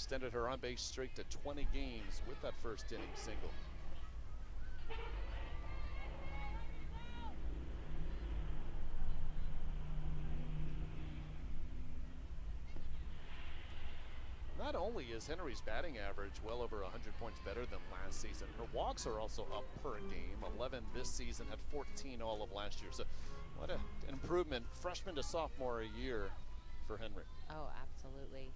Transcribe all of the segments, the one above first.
extended her on-base streak to 20 games with that first inning single. Not only is Henry's batting average well over 100 points better than last season, her walks are also up per game. 11 this season, had 14 all of last year. So what an improvement, freshman to sophomore a year for Henry. Oh, absolutely.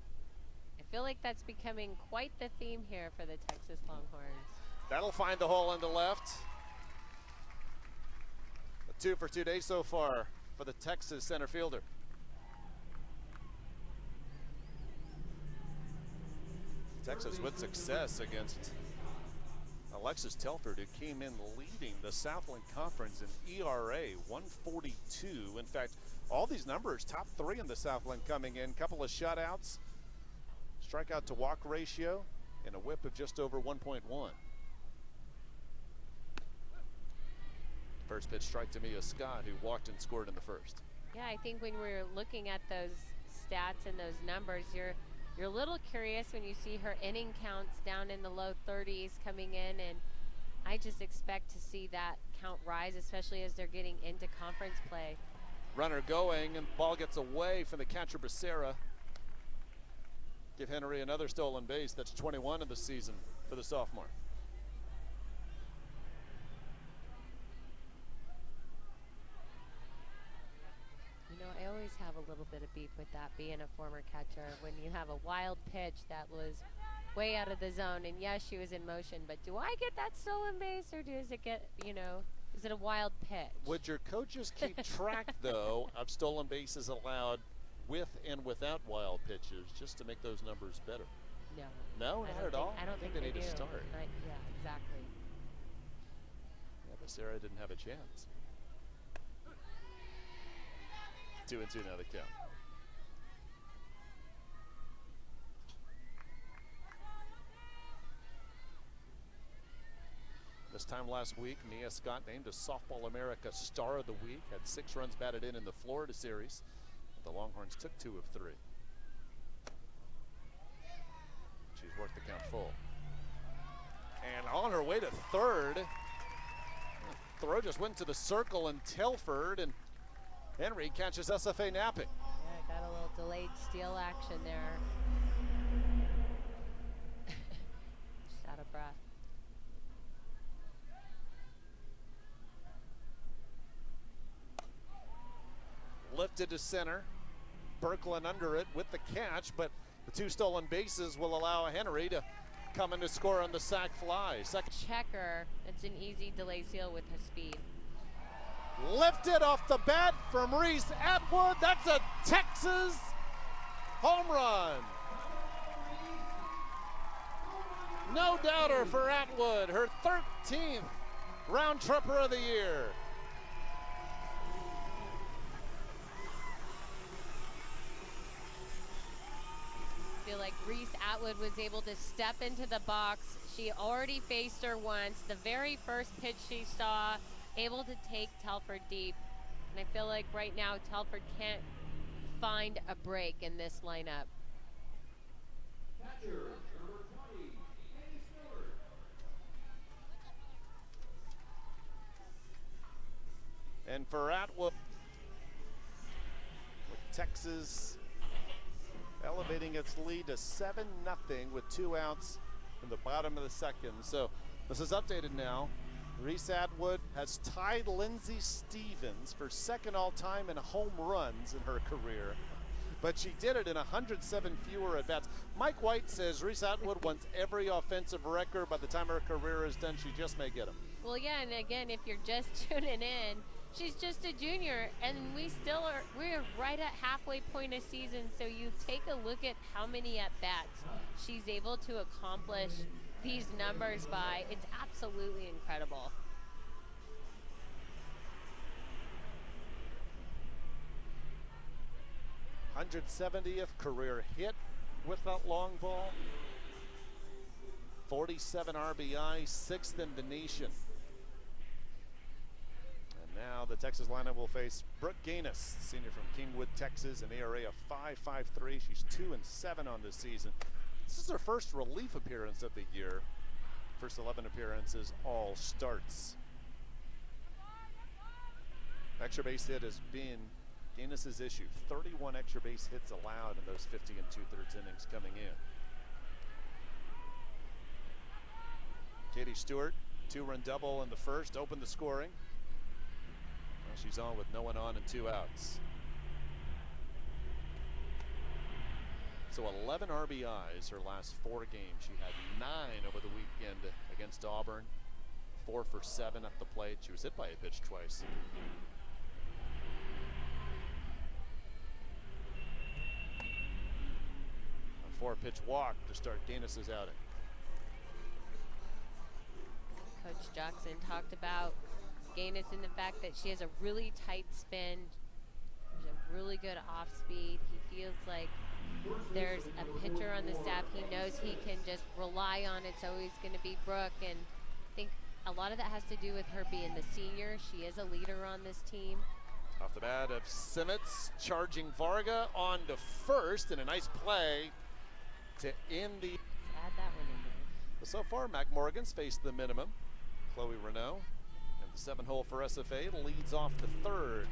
I feel like that's becoming quite the theme here for the Texas Longhorns. That'll find the hole in the left. A 2 for 2 days so far for the Texas center fielder. Texas with success against Alexis Telford, who came in leading the Southland Conference in ERA 142. In fact, all these numbers, top 3 in the Southland coming in. Couple of shutouts, strikeout to walk ratio, and a whip of just over 1.1. First pitch strike to Mia Scott, who walked and scored in the first. Yeah, I think when we're looking at those stats and those numbers, you're a little curious when you see her inning counts down in the low 30s coming in, and I just expect to see that count rise, especially as they're getting into conference play. Runner going, and ball gets away from the catcher Becerra. Give Henry another stolen base. That's 21 in the season for the sophomore. You know, I always have a little bit of beef with that, being a former catcher, when you have a wild pitch that was way out of the zone, and yes, she was in motion, but do I get that stolen base, or does it get, is it a wild pitch? Would your coaches keep track, though, of stolen bases allowed with and without wild pitches, just to make those numbers better? No. No, not at all? I don't think they need do. to start. Yeah, exactly. Yeah, Becerra didn't have a chance. 2-2 now the count. This time last week, Mia Scott named a Softball America Star of the Week, had 6 runs batted in the Florida series. The Longhorns took 2 of 3. She's worked the count full. And on her way to third, throw just went to the circle, and Telford and Henry catches SFA napping. Yeah, got a little delayed steal action there. Just out of breath. Lifted to center. Berkland under it with the catch, but the 2 stolen bases will allow Henry to come in to score on the sac fly. Second checker, it's an easy delay seal with her speed. Lifted off the bat from Reese Atwood. That's a Texas home run. No doubter for Atwood, her 13th round tripper of the year. I feel like Reese Atwood was able to step into the box. She already faced her once. The very first pitch she saw, able to take Telford deep. And I feel like right now Telford can't find a break in this lineup. Catcher, number 20, Kenny Stewart. And for Atwood, with Texas elevating its lead to 7-0 with 2 outs in the bottom of the second. So this is updated now. Reese Atwood has tied Lindsay Stevens for second all-time in home runs in her career, but she did it in 107 fewer at-bats. Mike White says Reese Atwood wants every offensive record. By the time her career is done, she just may get them. Well, yeah, and again, if you're just tuning in, she's just a junior, and we're right at halfway point of season, so you take a look at how many at-bats she's able to accomplish these numbers by. It's absolutely incredible. th career hit with that long ball. 47 RBI, 6th in the nation. And now the Texas lineup will face Brooke Gaines, senior from Kingwood, Texas, an ERA of 5.53. She's 2-7 on this season. This is her first relief appearance of the year. First 11 appearances, all starts. Extra base hit has been Gaines' issue. 31 extra base hits allowed in those 50 and 2/3 innings coming in. Katie Stewart, 2-run double in the first, opened the scoring. Well, she's on with no one on and 2 outs. So 11 RBIs her last 4 games. She had 9 over the weekend against Auburn. 4 for 7 up the plate. She was hit by a pitch twice. A 4-pitch walk to start Gaines' outing. Coach Jackson talked about Gaines and the fact that she has a really tight spin, a really good off speed. He feels like there's a pitcher on the staff he knows he can just rely on. It's always going to be Brooke, and I think a lot of that has to do with her being the senior. She is a leader on this team. Off the bat of Simmons, charging Varga on to first, and a nice play to end the. Add that one in there. But so far, Mac Morgan's faced the minimum. Chloe Renault, and the 7-hole for SFA leads off the 3rd.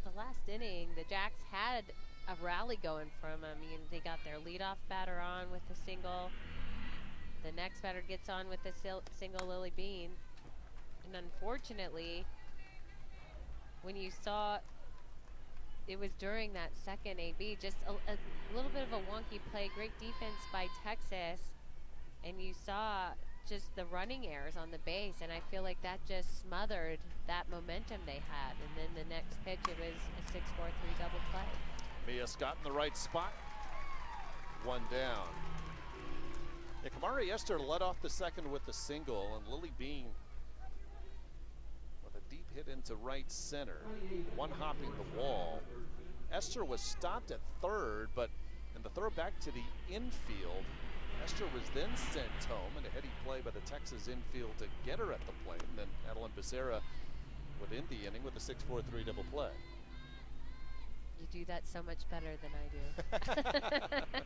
The last inning, the Jacks had a rally going from them. I mean, they got their leadoff batter on with the single. The next batter gets on with the single, Lily Bean. And unfortunately, when you saw, it was during that second AB, just a little bit of a wonky play, great defense by Texas, and you saw just the running errors on the base, and I feel like that just smothered that momentum they had. And then the next pitch, it was a 6-4-3 double play. Mia Scott in the right spot. 1 down. Yeah, Kamari Esther led off the second with the single, and Lily Bean with a deep hit into right center. One hopping the wall. Esther was stopped at third, but in the throw back to the infield, Esther was then sent home, and a heady play by the Texas infield to get her at the plate. And then Adeline Becerra would end the inning with a 6-4-3 double play. You do that so much better than I do.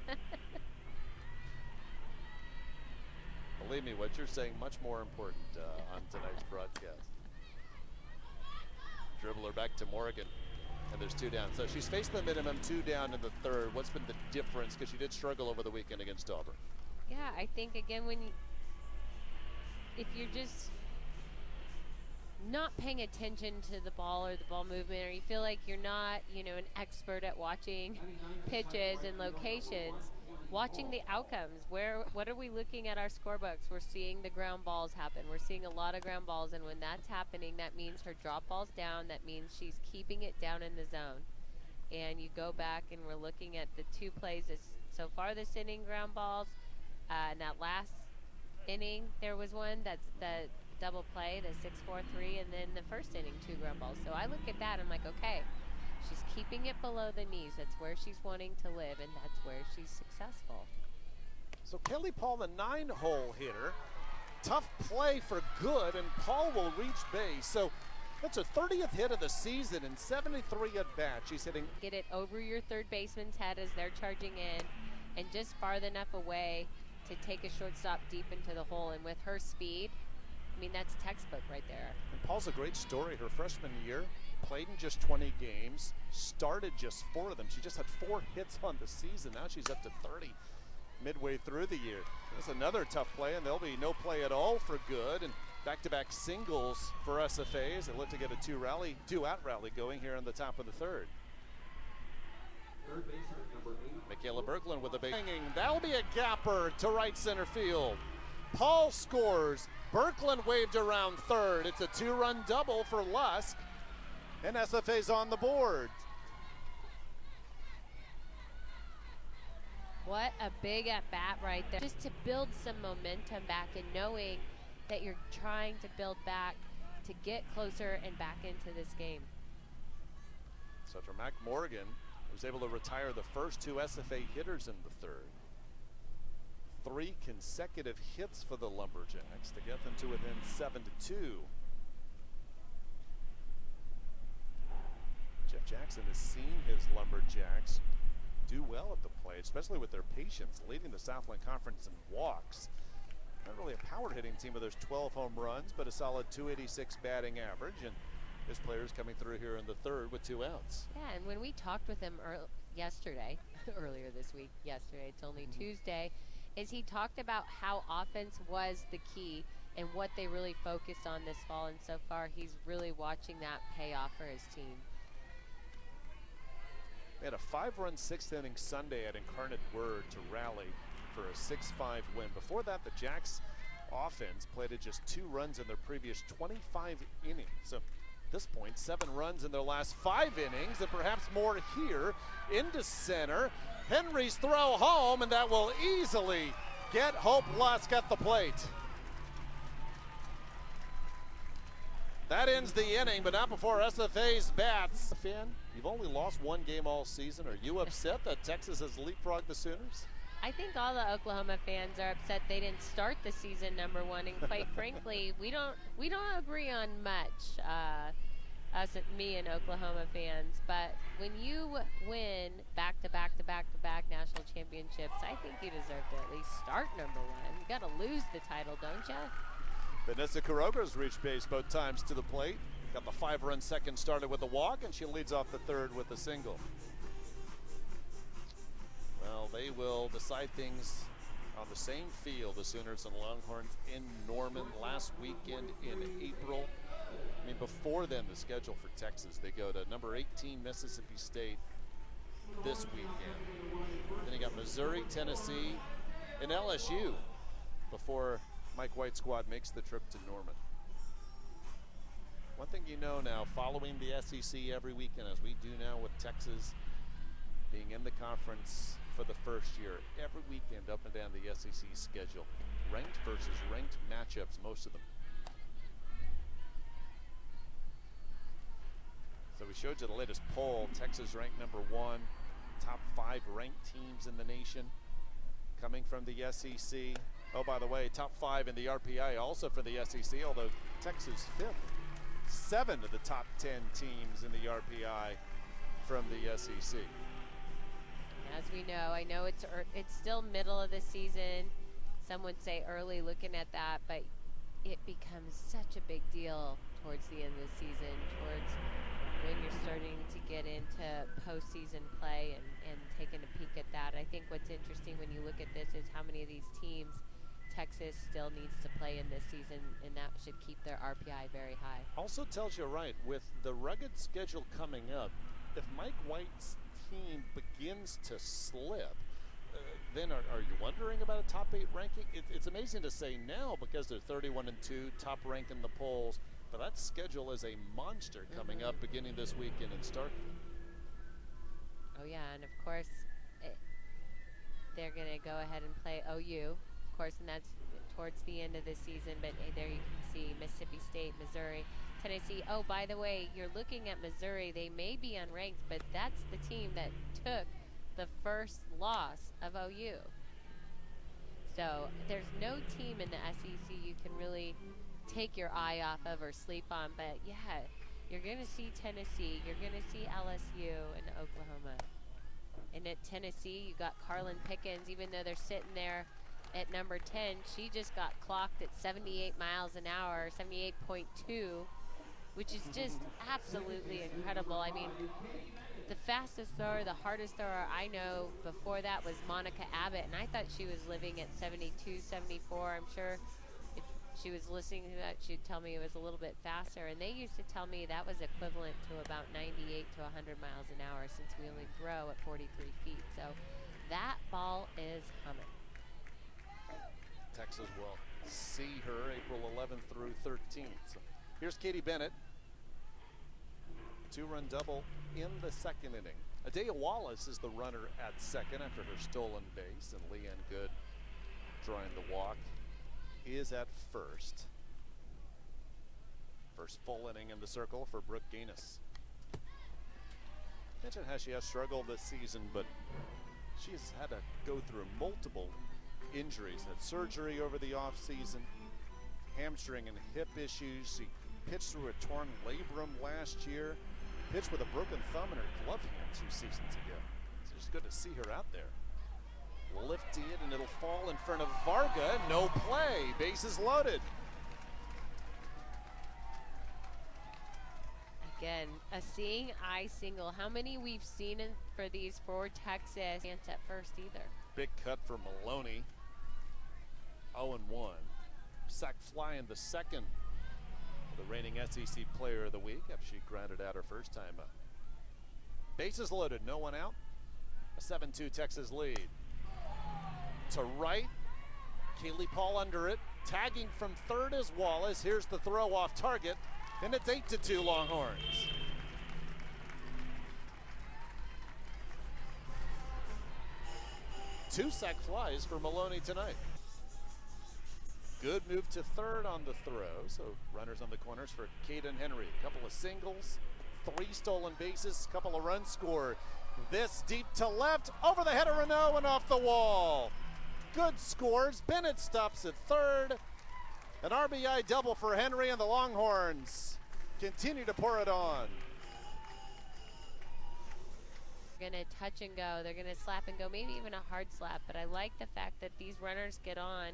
Believe me, what you're saying much more important on tonight's broadcast. Dribbler back to Morgan, and there's 2 down. So she's faced the minimum, 2 down in the 3rd. What's been the difference? Because she did struggle over the weekend against Auburn. Yeah, I think again, if you're just not paying attention to the ball or the ball movement, or you feel like you're not, an expert at watching pitches and locations, watching the outcomes, what are we looking at our scorebooks? We're seeing the ground balls happen. We're seeing a lot of ground balls, and when that's happening, that means her drop ball's down. That means she's keeping it down in the zone. And you go back, and we're looking at the 2 plays so far this inning, ground balls. In that last inning, there was one that's the double play, the 6-4-3, and then the first inning, 2 ground balls. So I look at that, I'm like, okay, she's keeping it below the knees. That's where she's wanting to live, and that's where she's successful. So Kelly Paul, the 9-hole hitter. Tough play for good, and Paul will reach base. So that's her 30th hit of the season and 73 at bat. She's hitting. Get it over your third baseman's head as they're charging in, and just far enough away to take a shortstop deep into the hole. And with her speed, I mean, that's textbook right there. And Paul's a great story. Her freshman year, played in just 20 games, started just 4 of them. She just had 4 hits on the season. Now she's up to 30 midway through the year. That's another tough play, and there'll be no play at all for good. And back-to-back singles for SFA as they look to get a 2-out rally going here in the top of the 3rd. Third baseman number 8. Michaela Berglund with a big hanging. That'll be a gapper to right center field. Paul scores. Berglund waved around third. It's a 2-run double for Lusk, and SFA's on the board. What a big at-bat right there. Just to build some momentum back, and knowing that you're trying to build back to get closer and back into this game. So for Mac Morgan, was able to retire the first 2 SFA hitters in the 3rd. 3 consecutive hits for the Lumberjacks to get them to within 7-2. Jeff Jackson has seen his Lumberjacks do well at the plate, especially with their patience, leading the Southland Conference in walks. Not really a power hitting team with those 12 home runs, but a solid .286 batting average, and his players coming through here in the third with 2 outs. Yeah, and when we talked with him yesterday, earlier this week, yesterday, it's only Tuesday, is he talked about how offense was the key and what they really focused on this fall, and so far he's really watching that pay off for his team. They had a 5-run 6th inning Sunday at Incarnate Word to rally for a 6-5 win. Before that, the Jacks offense played at just 2 runs in their previous 25 innings. So at this point, 7 runs in their last 5 innings, and perhaps more here. Into center, Henry's throw home, and that will easily get Hope Lusk at the plate. That ends the inning, but not before SFA's bats. Fan, you've only lost 1 game all season. Are you upset that Texas has leapfrogged the Sooners? I think all the Oklahoma fans are upset they didn't start the season #1, and quite frankly, we don't agree on much, me and Oklahoma fans. But when you win back-to-back national championships, I think you deserve to at least start #1. You got to lose the title, don't you? Vanessa Quiroga's reached base both times to the plate. Got the 5-run second started with a walk, and she leads off the third with a single. Well, they will decide things on the same field, the Sooners and Longhorns in Norman last weekend in April. I mean, before then, the schedule for Texas, they go to number 18 Mississippi State this weekend. Then you got Missouri, Tennessee, and LSU before Mike White's squad makes the trip to Norman. One thing you know now, following the SEC every weekend, as we do now with Texas being in the conference for the first year, every weekend up and down the SEC schedule, ranked versus ranked matchups, most of them. So we showed you the latest poll. Texas ranked #1, top 5 ranked teams in the nation coming from the SEC. Oh, by the way, top 5 in the RPI also for the SEC, although Texas 5th. 7 of the top 10 teams in the RPI from the SEC. As we know, I know it's still middle of the season. Some would say early looking at that, but it becomes such a big deal towards the end of the season, towards when you're starting to get into postseason play and taking a peek at that. I think what's interesting when you look at this is how many of these teams Texas still needs to play in this season, and that should keep their RPI very high. Also tells you right, with the rugged schedule coming up, if Mike White's team begins to slip, then are you wondering about a top 8 ranking? It's amazing to say now because they're 31-2, top rank in the polls, but that schedule is a monster coming up beginning this weekend in Starkville. Oh yeah, and of course they're going to go ahead and play OU, of course, and that's towards the end of the season. But there you can see Mississippi State, Missouri, Tennessee. Oh, by the way, you're looking at Missouri. They may be unranked, but that's the team that took the first loss of OU. So there's no team in the SEC you can really take your eye off of or sleep on. But yeah, you're going to see Tennessee, you're going to see LSU and Oklahoma. And at Tennessee, you got Carlin Pickens, even though they're sitting there at number 10, she just got clocked at 78 miles an hour, 78.2, which is just absolutely incredible. I mean, the fastest thrower, the hardest thrower I know before that was Monica Abbott, and I thought she was living at 72, 74. I'm sure if she was listening to that, she'd tell me it was a little bit faster. And they used to tell me that was equivalent to about 98 to 100 miles an hour, since we only throw at 43 feet. So that ball is humming. Texas will see her April 11th through 13th. So here's Katie Bennett. 2-run double in the second inning. Adea Wallace is the runner at second after her stolen base, and Leanne Good, drawing the walk, is at first. First full inning in the circle for Brooke Gaines. Mentioned how she has struggled this season, but she's had to go through multiple injuries. Had surgery over the offseason, hamstring and hip issues. She pitched through a torn labrum last year. pitched with a broken thumb in her glove hand 2 seasons ago. So it's good to see her out there. Lifted, and it'll fall in front of Varga. No play. Bases loaded. Again, a seeing eye single. How many we've seen for these for Texas? Can't at first either. Big cut for Maloney. 0-1. Sac fly in the second. The reigning SEC Player of the Week after she grounded out her first time up. Bases loaded, no one out. A 7-2 Texas lead. To right, Kaylee Paul under it. Tagging from third is Wallace. Here's the throw off target, and it's 8-2 Longhorns. Two sac flies for Maloney tonight. Good move to third on the throw. So runners on the corners for Caden Henry. A couple of singles, 3 stolen bases, couple of runs scored. This deep to left, over the head of Renault and off the wall. Good scores. Bennett stops at third. An RBI double for Henry, and the Longhorns continue to pour it on. They're going to touch and go. They're going to slap and go, maybe even a hard slap. But I like the fact that these runners get on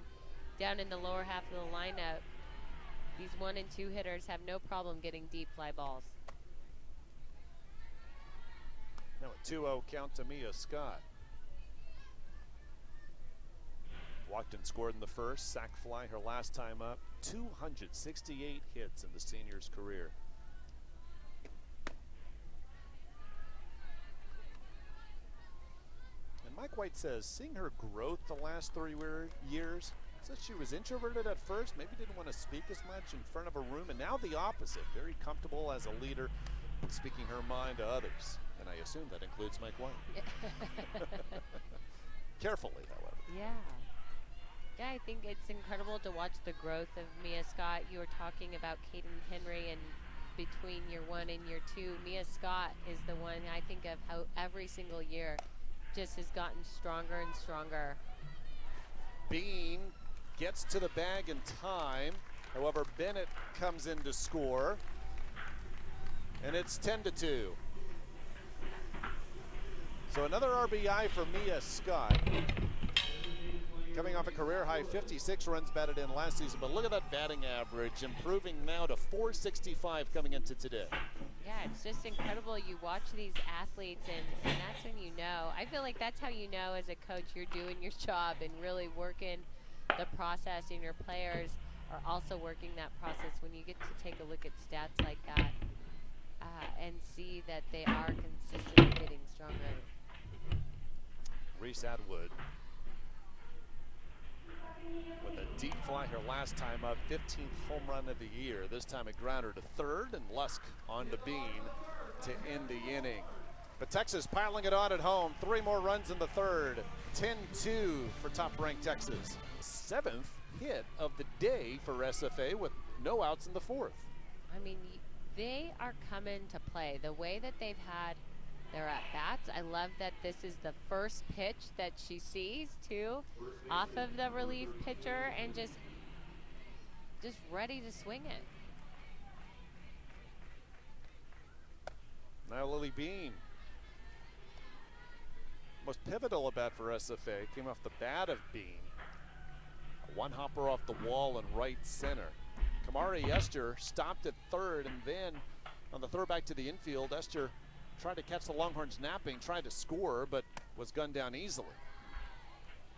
down in the lower half of the lineup. These 1 and 2 hitters have no problem getting deep fly balls. Now a 2-0 count to Mia Scott. Walked and scored in the first. Sac fly her last time up. 268 hits in the senior's career. And Mike White says, seeing her growth the last 3 years, says she was introverted at first, maybe didn't want to speak as much in front of a room, and now the opposite. Very comfortable as a leader, speaking her mind to others. And I assume that includes Mike White. Carefully, however. Yeah. Yeah, I think it's incredible to watch the growth of Mia Scott. You were talking about Caden Henry, and between year 1 and year 2, Mia Scott is the one I think of how every single year just has gotten stronger and stronger. Bean gets to the bag in time. However, Bennett comes in to score. And it's 10-2. So another RBI for Mia Scott. Coming off a career-high 56 runs batted in last season. But look at that batting average, improving now to 465 coming into today. Yeah, it's just incredible. You watch these athletes, and that's when you know. I feel like that's how you know as a coach you're doing your job and really working the process, and your players are also working that process when you get to take a look at stats like that and see that they are consistently getting stronger. Reese Atwood with a deep fly her last time up, 15th home run of the year. This time a grounder to third, and Lusk on to Bean to end the inning. But Texas piling it on at home. 3 more runs in the third. 10-2 for top-ranked Texas. 7th hit of the day for SFA with no outs in the 4th. I mean, they are coming to play. The way that they've had their at-bats, I love that this is the first pitch that she sees, too, off of the relief pitcher, and just ready to swing it. Now Lily Bean. Most pivotal at bat for SFA came off the bat of Bean. A one-hopper off the wall in right center. Kamari Esther stopped at third, and then on the throw back to the infield, Esther tried to catch the Longhorns napping, tried to score, but was gunned down easily.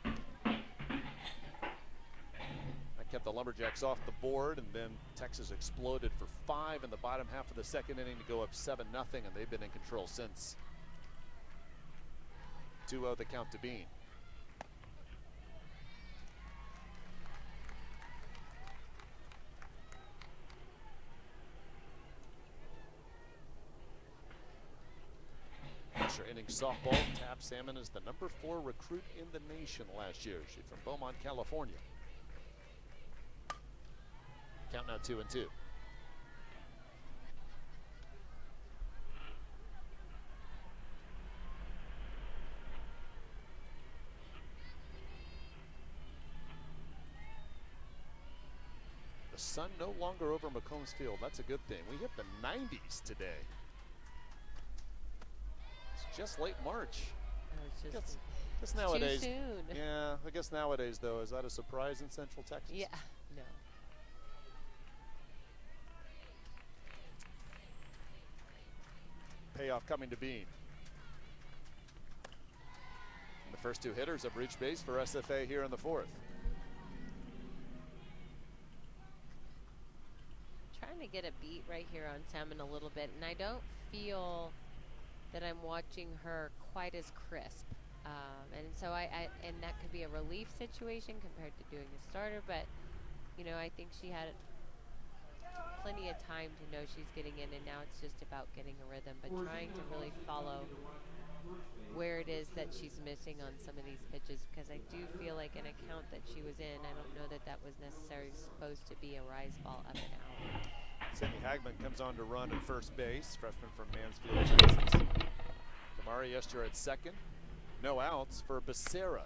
That kept the Lumberjacks off the board, and then Texas exploded for 5 in the bottom half of the second inning to go up 7-0, and they've been in control since. 2-0 the count to Bean. Extra inning softball. Tab Salmon is the number 4 recruit in the nation last year. She's from Beaumont, California. Count now 2-2. The sun no longer over McCombs Field. That's a good thing. We hit the 90s today. just late March. It's just Guess nowadays. too soon. Yeah, I guess nowadays though, is that a surprise in Central Texas? Yeah, no. Payoff coming to Bean. And the first two hitters have reached base for SFA here in the fourth. Trying to get a beat right here on Salmon a little bit, and I don't feel that I'm watching her quite as crisp. And so and that could be a relief situation compared to doing a starter, but you know, I think she had plenty of time to know she's getting in, and now it's just about getting a rhythm, but trying to really follow where it is that she's missing on some of these pitches, because I do feel like an account that she was in, I don't know that that was necessarily supposed to be a rise ball up and out. Cindy Hagman comes on to run at first base, freshman from Mansfield, Texas. Kamari Esther at second. No outs for Becerra.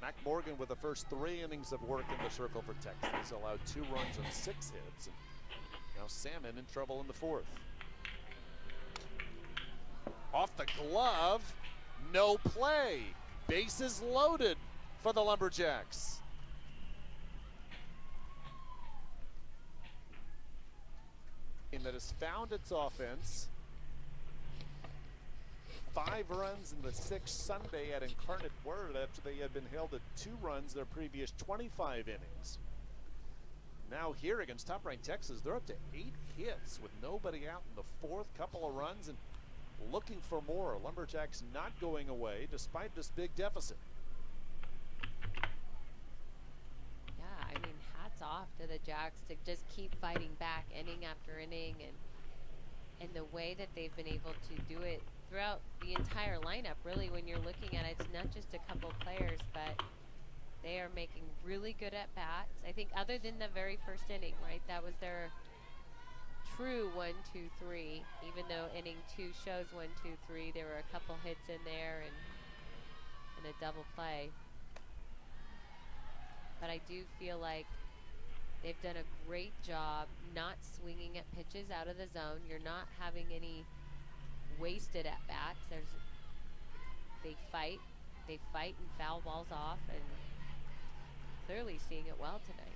Mac Morgan with the first 3 innings of work in the circle for Texas. Allowed 2 runs on 6 hits. And now Salmon in trouble in the fourth. Off the glove, no play. Bases loaded for the Lumberjacks. That has found its offense. 5 runs in the 6th Sunday at Incarnate Word after they had been held at 2 runs their previous 25 innings. Now here against top-ranked Texas, they're up to 8 hits with nobody out in the 4th, couple of runs, and looking for more. Lumberjacks not going away despite this big deficit. Yeah, I mean, hats off to the Jacks to just keep fighting back inning after inning, and the way that they've been able to do it throughout the entire lineup. Really, when you're looking at it, it's not just a couple players, but they are making really good at bats. I think other than the very first inning, right? That was their true 1, 2, 3. Even though inning 2 shows 1, 2, 3, there were a couple hits in there and a double play. But I do feel like they've done a great job not swinging at pitches out of the zone. You're not having any wasted at bats. They fight and foul balls off, and clearly seeing it well tonight.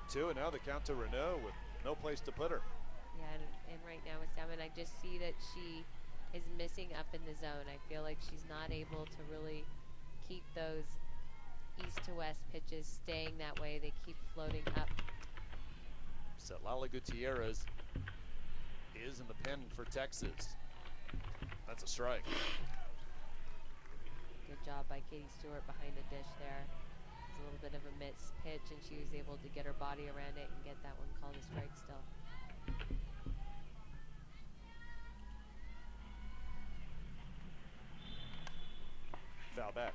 2, and now the count to Renault with no place to put her. Yeah, and right now with Salmon, I just see that she is missing up in the zone. I feel like she's not able to really keep those east to west pitches staying that way. They keep floating up. So Lala Gutierrez is in the pen for Texas. That's a strike. Good job by Katie Stewart behind the dish there. It's a little bit of a missed pitch, and she was able to get her body around it and get that one called a strike still. Foul back.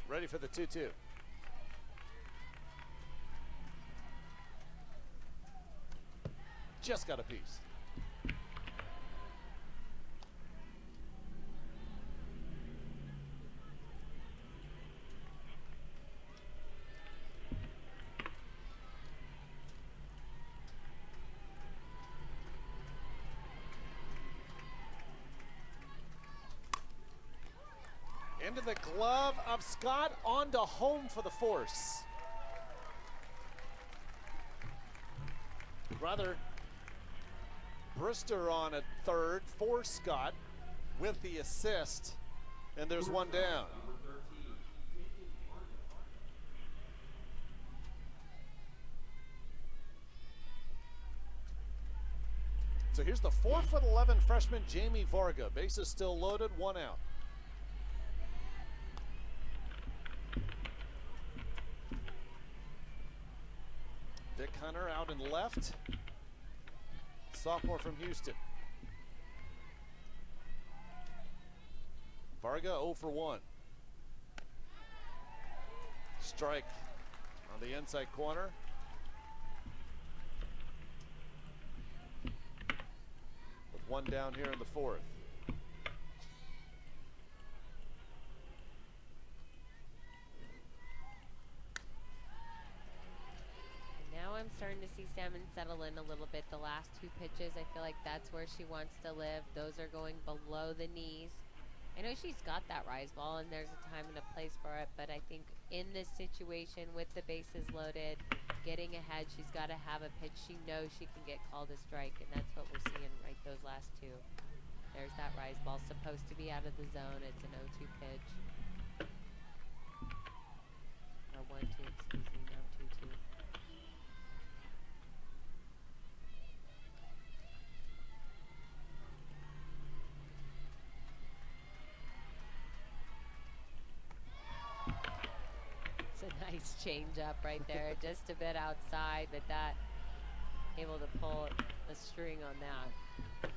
Ready for the 2-2. Just got a piece. Into the glove of Scott, on to home for the force. Brother Brister on at third for Scott with the assist, and there's one down. So here's the 4'11" freshman Jamie Varga. Bases still loaded, 1 out. Vic Hunter out in left. Sophomore from Houston. Varga 0 for 1. Strike on the inside corner. With one down here in the fourth. Now I'm starting to see Salmon settle in a little bit. The last two pitches, I feel like that's where she wants to live. Those are going below the knees. I know she's got that rise ball and there's a time and a place for it, but I think in this situation with the bases loaded, getting ahead, she's got to have a pitch she knows she can get called a strike, and that's what we're seeing right those last two. There's that rise ball, supposed to be out of the zone. It's an 0-2 pitch. Or 1-2, excuse me, no 2-2. It's a nice change up right there, just a bit outside, but that able to pull a string on that.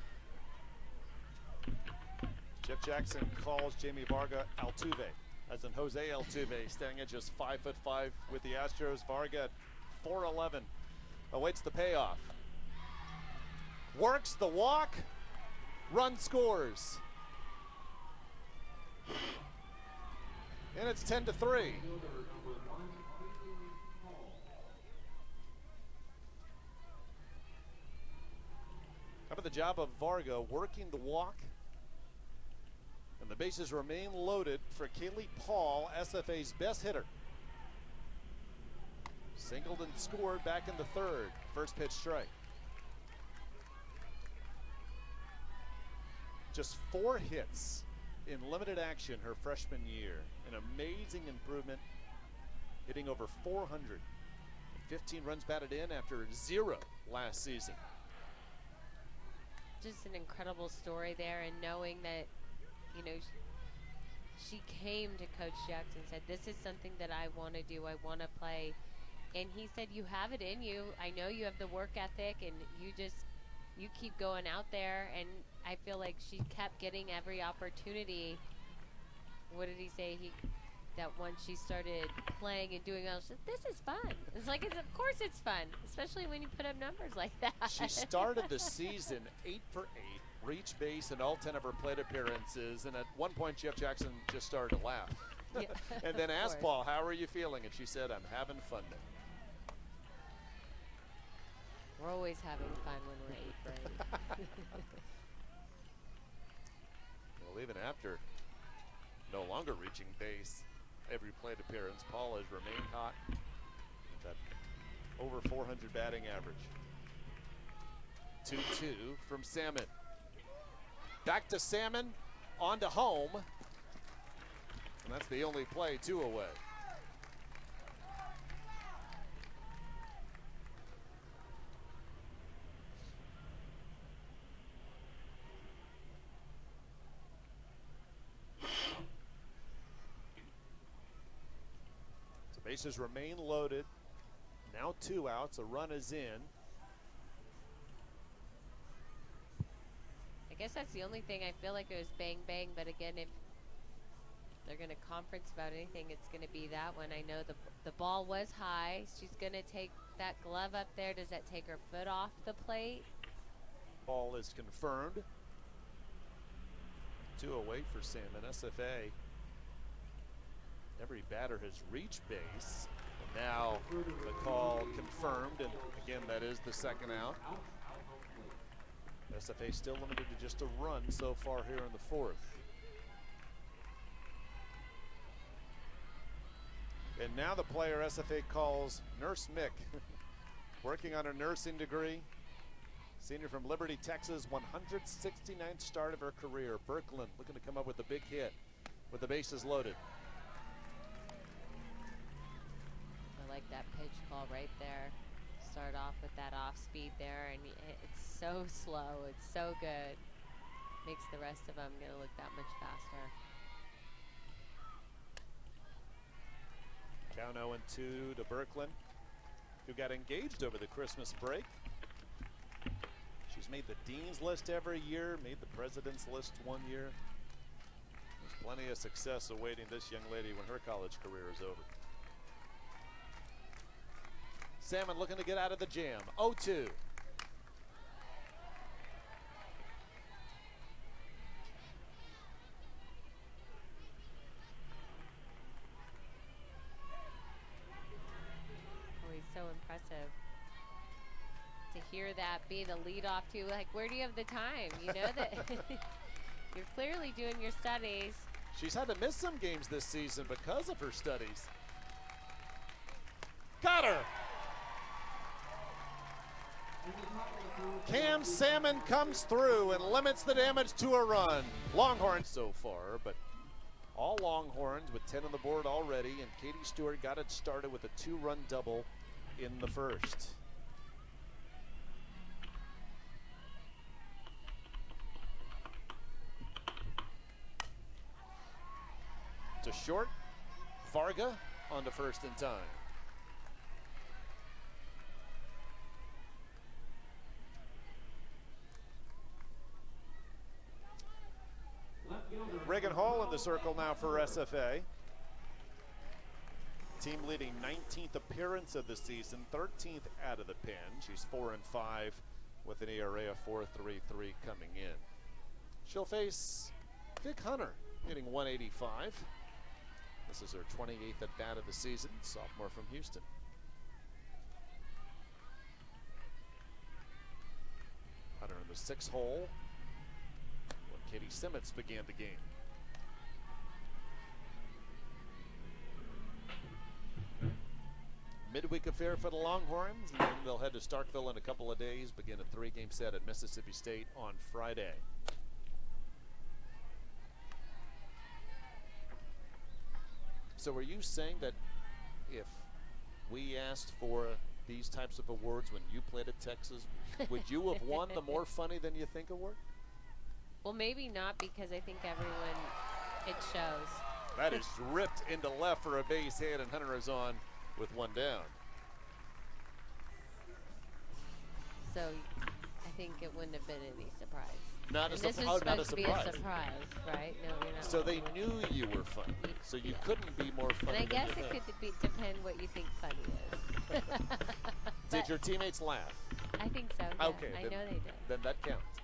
Jeff Jackson calls Jamie Varga Altuve, as in Jose Altuve, standing at just 5'5" with the Astros. Varga at 4'11", awaits the payoff. Works the walk, run scores. And it's 10-3. How about the job of Varga working the walk? And the bases remain loaded for Kaylee Paul, SFA's best hitter. Singled and scored back in the third. First pitch strike. Just 4 hits in limited action her freshman year. An amazing improvement, hitting over 400. 15 runs batted in after 0 last season. Just an incredible story there, and knowing that, you know, she came to Coach Jackson and said, this is something that I want to do, I want to play. And he said, you have it in you. I know you have the work ethic, and you keep going out there. And I feel like she kept getting every opportunity. What did he say? That once she started playing and doing well, she said, this is fun. It's like, of course it's fun, especially when you put up numbers like that. She started the season 8 for 8, reached base in all 10 of her plate appearances, and at one point Jeff Jackson just started to laugh. Yeah, and then asked Paul, how are you feeling? And she said, I'm having fun now. We're always having fun when we're 8 for 8. Well, even after no longer reaching base every plate appearance, Paul has remained hot with that over 400 batting average. 2-2 from Salmon. Back to Salmon, on to home. And that's the only play, 2 away. So bases remain loaded. Now 2 outs, a run is in. I guess that's the only thing. I feel like it was bang bang, but again, if they're going to conference about anything, it's going to be that one. I know the ball was high. She's going to take that glove up there. Does that take her foot off the plate? Ball is confirmed. 2 away for Salmon. SFA. Every batter has reached base. And now the call confirmed, and again, that is the second out. SFA still limited to just a run so far here in the fourth. And now the player SFA calls Nurse Mick, working on her nursing degree. Senior from Liberty, Texas, 169th start of her career. Berkland looking to come up with a big hit with the bases loaded. I like that pitch call right there. Start off with that off speed there, and it's so slow. It's so good. Makes the rest of them gonna look that much faster. Count 0-2 to Berkland, who got engaged over the Christmas break. She's made the Dean's List every year, made the President's List one year. There's plenty of success awaiting this young lady when her college career is over. Salmon looking to get out of the jam. 0-2. Oh, he's so impressive. To hear that be the lead off to, like, where do you have the time? You know that you're clearly doing your studies. She's had to miss some games this season because of her studies. Got her. Cam Salmon comes through and limits the damage to a run. Longhorns so far, but all Longhorns with 10 on the board already, and Katie Stewart got it started with a 2-run double in the first. To short, Varga on to first in time. Reagan Hall in the circle now for SFA. Team leading 19th appearance of the season, 13th out of the pen. She's 4-5 with an ERA of 4.33 coming in. She'll face Vic Hunter, hitting 185. This is her 28th at bat of the season, sophomore from Houston. Hunter in the 6th hole when Katie Simmons began the game. Midweek affair for the Longhorns, and then they'll head to Starkville in a couple of days, begin a 3-game set at Mississippi State on Friday. So are you saying that if we asked for these types of awards when you played at Texas, would you have won the more funny than you think award? Well, maybe not, because I think everyone, it shows. That is ripped into left for a base hit, and Hunter is on with one down. So I think it wouldn't have been any surprise. Not a This is surprise. supposed to be a surprise, right? No, you're not. So they knew you were funny. So you couldn't be more funny. And I guess than it you could depend what you think funny is. Did your teammates laugh? I think so. Yeah. Okay, I then- know they did. Then that counts.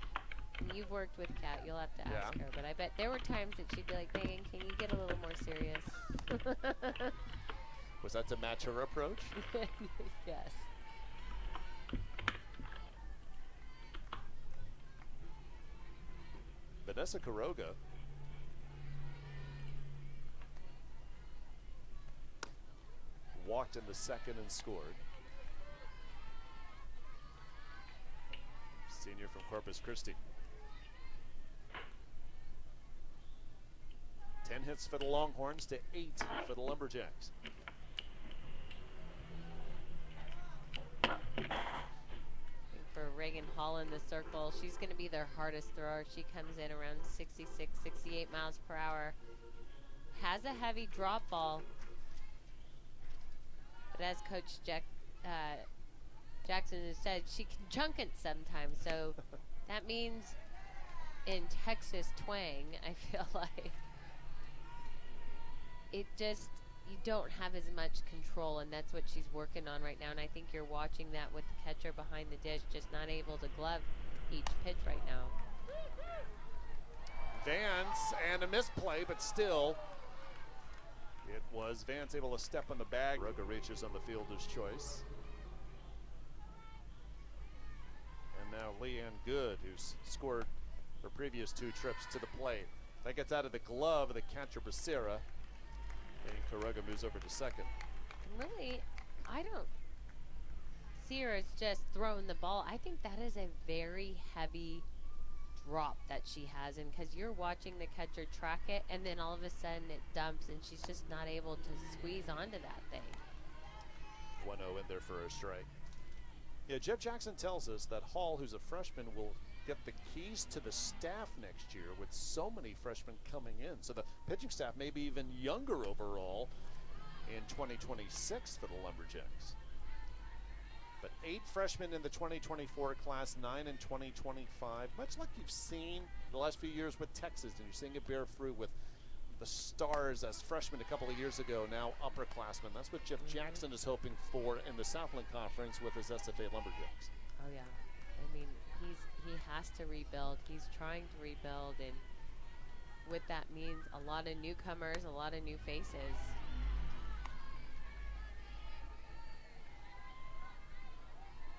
And you've worked with Kat. You'll have to ask Yeah. her. But I bet there were times that she'd be like, Megan, can you get a little more serious? Was that to match her approach? Yes. Vanessa Quiroga walked in the second and scored. Senior from Corpus Christi. 10 hits for the Longhorns to 8 for the Lumberjacks. For Reagan Hall in the circle, she's going to be their hardest thrower. She comes in around 66, 68 miles per hour. Has a heavy drop ball. But as Coach Jackson has said, she can chunk it sometimes. So that means in Texas twang, I feel like it just, you don't have as much control, and that's what she's working on right now. And I think you're watching that with the catcher behind the dish, just not able to glove each pitch right now. Vance, and a misplay, but still it was Vance able to step on the bag. Quiroga reaches on the fielder's choice. And now Leanne Good, who's scored her previous 2 trips to the plate. That gets out of the glove of the catcher Becerra, and Quiroga moves over to second. Really, I don't see her as just throwing the ball. I think that is a very heavy drop that she has, and because you're watching the catcher track it, and then all of a sudden it dumps, and she's just not able to squeeze onto that thing. 1-0 in there for a strike. Yeah, Jeff Jackson tells us that Hall, who's a freshman, will get the keys to the staff next year with so many freshmen coming in. So the pitching staff may be even younger overall in 2026 for the Lumberjacks. But 8 freshmen in the 2024 class, 9 in 2025. Much like you've seen the last few years with Texas, and you're seeing it bear fruit with the stars as freshmen a couple of years ago, now upperclassmen. That's what Jeff Jackson is hoping for in the Southland Conference with his SFA Lumberjacks. Oh yeah, I mean he has to rebuild. He's trying to rebuild, and what that means, a lot of newcomers, a lot of new faces.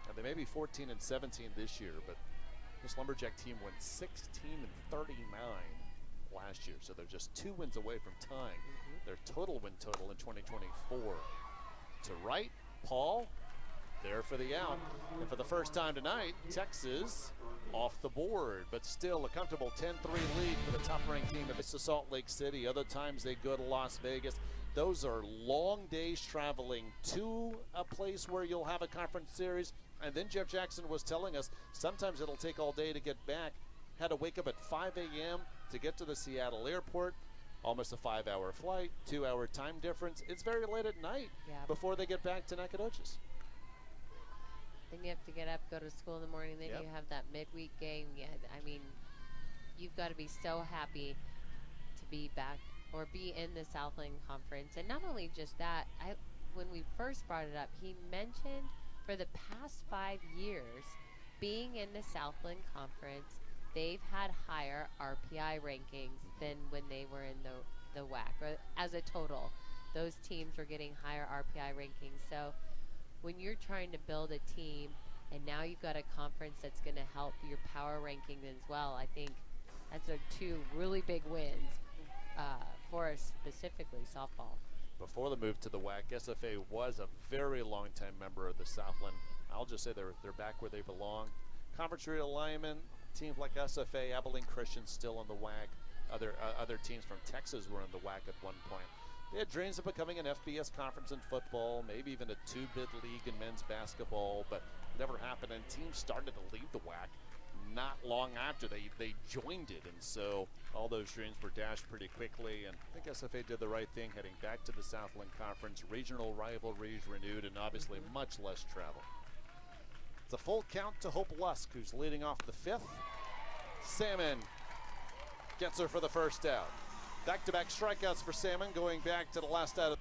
Now, they may be 14 and 17 this year, but this Lumberjack team went 16 and 39 last year, so they're just 2 wins away from tying their total win total in 2024. To right, Paul, there for the out. And for the first time tonight, Texas off the board, but still a comfortable 10-3 lead for the top-ranked team. It's Salt Lake City. Other times they go to Las Vegas. Those are long days traveling to a place where you'll have a conference series. And then Jeff Jackson was telling us sometimes it'll take all day to get back. Had to wake up at 5 a.m. to get to the Seattle airport. Almost a 5-hour flight, 2-hour time difference. It's very late at night before they get back to Nacogdoches. Then you have to get up, go to school in the morning. Then you have that midweek game. Yeah, I mean, you've got to be so happy to be back or be in the Southland Conference. And not only just that, when we first brought it up, he mentioned for the past 5 years being in the Southland Conference, they've had higher RPI rankings than when they were in the WAC. Or as a total, those teams were getting higher RPI rankings. So when you're trying to build a team and now you've got a conference that's going to help your power ranking as well, I think that's 2 really big wins for us, specifically softball. Before the move to the WAC, SFA was a very long-time member of the Southland. I'll just say they're back where they belong. Conference realignment, teams like SFA, Abilene Christian still in the WAC. Other teams from Texas were in the WAC at one point. They had dreams of becoming an FBS conference in football, maybe even a 2-bid league in men's basketball, but never happened. And teams started to leave the WAC not long after they joined it. And so all those dreams were dashed pretty quickly. And I think SFA did the right thing heading back to the Southland Conference. Regional rivalries renewed and obviously much less travel. It's a full count to Hope Lusk, who's leading off the 5th. Salmon gets her for the first out. Back-to-back strikeouts for Salmon, going back to the last out of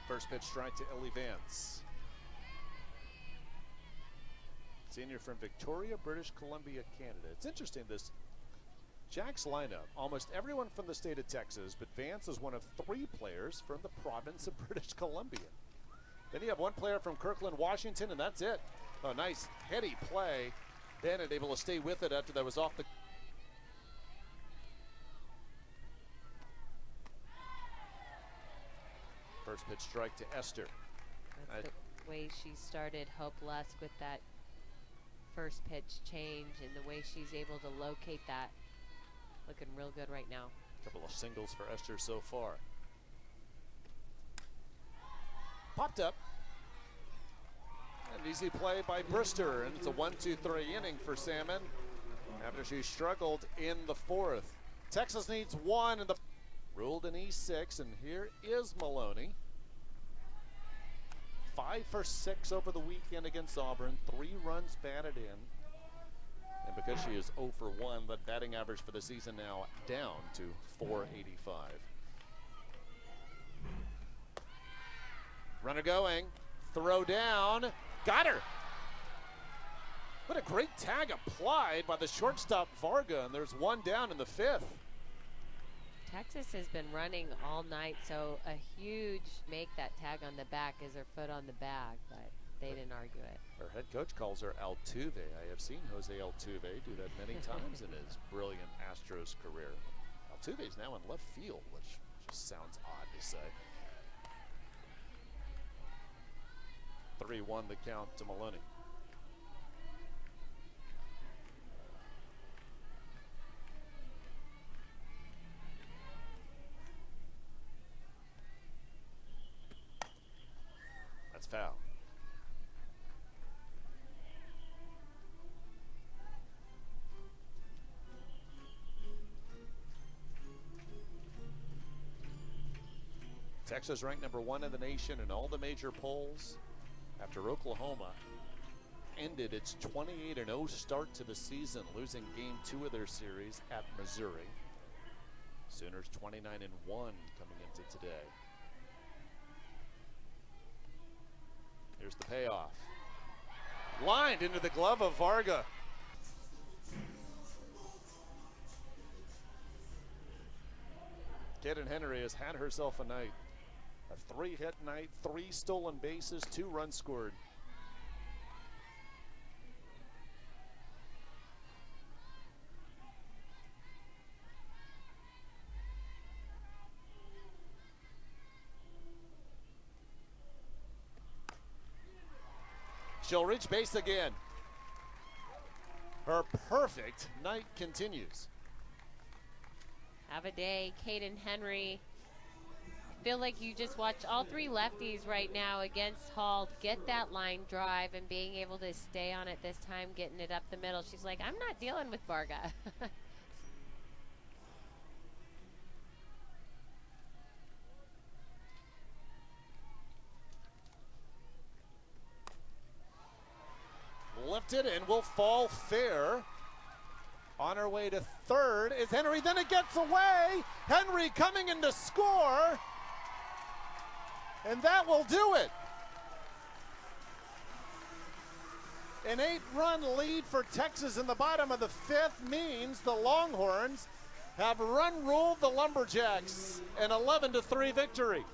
first pitch strike to Ellie Vance. Senior from Victoria, British Columbia, Canada. It's interesting, this Jack's lineup, almost everyone from the state of Texas, but Vance is one of 3 players from the province of British Columbia. Then you have 1 player from Kirkland, Washington, and that's it. Oh, nice heady play. Bennett able to stay with it after that was off the... First pitch strike to Esther. That's the way she started Hope Lusk with that first pitch change and the way she's able to locate that. Looking real good right now. Couple of singles for Esther so far. Popped up. An easy play by Brister, and it's a 1-2-3 inning for Salmon after she struggled in the 4th. Texas needs 1 in the... Ruled an E6, and here is Maloney. 5 for 6 over the weekend against Auburn. 3 runs batted in. And because she is 0 for 1, the batting average for the season now down to .485. Runner going. Throw down. Got her. What a great tag applied by the shortstop Varga, and there's 1 down in the 5th. Texas has been running all night, so a huge make that tag on the back is her foot on the bag, but they didn't argue it. Her head coach calls her Altuve. I have seen Jose Altuve do that many times in his brilliant Astros career. Altuve's now in left field, which just sounds odd to say. 3-1 the count to Maloney. That's foul. Texas ranked number 1 in the nation in all the major polls after Oklahoma ended its 28-0 start to the season, losing game 2 of their series at Missouri. Sooners 29-1 coming into today. Here's the payoff. Lined into the glove of Varga. Kaden Henry has had herself a night. A 3-hit night, 3 stolen bases, 2 runs scored. She'll reach base again. Her perfect night continues. Have a day, Kaden Henry. I feel like you just watched all 3 lefties right now against Hall get that line drive and being able to stay on it this time, getting it up the middle. She's like, I'm not dealing with Varga. Lifted and will fall fair. On her way to third is Henry, then it gets away. Henry coming in to score. And that will do it. An 8-run lead for Texas in the bottom of the 5th means the Longhorns have run ruled the Lumberjacks, an 11-3 victory.